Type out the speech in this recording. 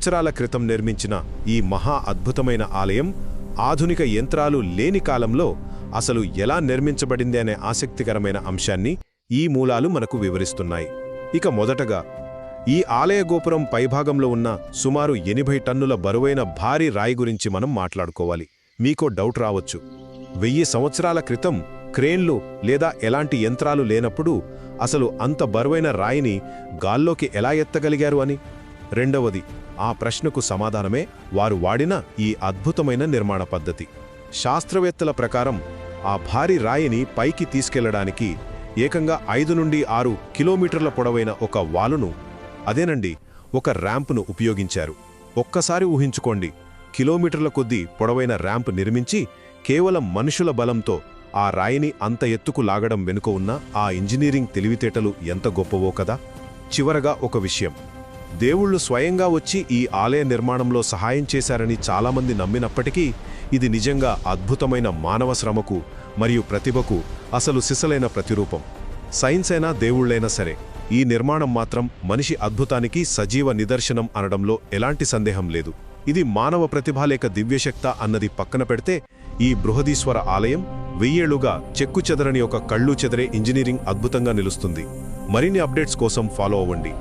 సంవత్సరాల క్రితం నిర్మించిన ఈ మహా అద్భుతమైన ఆలయం ఆధునిక యంత్రాలు లేని కాలంలో అసలు ఎలా నిర్మించబడింది అనే ఆసక్తికరమైన అంశాన్ని ఈ మూలాలు మనకు వివరిస్తున్నాయి. ఇక మొదటగా ఈ ఆలయ గోపురం పైభాగంలో ఉన్న సుమారు 80 టన్నుల బరువైన భారీ రాయి గురించి మనం మాట్లాడుకోవాలి. మీకో డౌట్ రావచ్చు, 1000 సంవత్సరాల క్రితం క్రేన్లు లేదా ఎలాంటి యంత్రాలు లేనప్పుడు అసలు అంత బరువైన రాయిని గాల్లోకి ఎలా ఎత్తగలిగారు అని. రెండవది, ఆ ప్రశ్నకు సమాధానమే వారు వాడిన ఈ అద్భుతమైన నిర్మాణ పద్ధతి. శాస్త్రవేత్తల ప్రకారం ఆ భారీ రాయిని పైకి తీసుకెళ్లడానికి ఏకంగా 5 నుండి 6 కిలోమీటర్ల పొడవైన ఒక వాలును, అదేనండి ఒక ర్యాంపును ఉపయోగించారు. ఒక్కసారి ఊహించుకోండి, కిలోమీటర్ల కొద్దీ పొడవైన ర్యాంప్ నిర్మించి కేవలం మనుషుల బలంతో ఆ రాయిని అంత ఎత్తుకు లాగడం వెనుక ఉన్న ఆ ఇంజనీరింగ్ తెలివితేటలు ఎంత గొప్పవో కదా. చివరగా ఒక విషయం, దేవుళ్ళు స్వయంగా వచ్చి ఈ ఆలయ నిర్మాణంలో సహాయం చేశారని చాలామంది నమ్మినప్పటికీ ఇది నిజంగా అద్భుతమైన మానవ శ్రమకు మరియు ప్రతిభకు అసలు సిసలైన ప్రతిరూపం. సైన్స్ అయినా దేవుళ్లైనా సరే, ఈ నిర్మాణం మాత్రం మనిషి అద్భుతానికి సజీవ నిదర్శనం అనడంలో ఎలాంటి సందేహం లేదు. ఇది మానవ ప్రతిభ లేక దివ్యశక్త అన్నది పక్కన పెడితే, ఈ బృహదీశ్వర ఆలయం 1000 ఏళ్లుగా చెక్కుచెదరని ఒక కళ్ళు చెదరే ఇంజనీరింగ్ అద్భుతంగా నిలుస్తుంది. మరిన్ని అప్డేట్స్ కోసం ఫాలో అవ్వండి.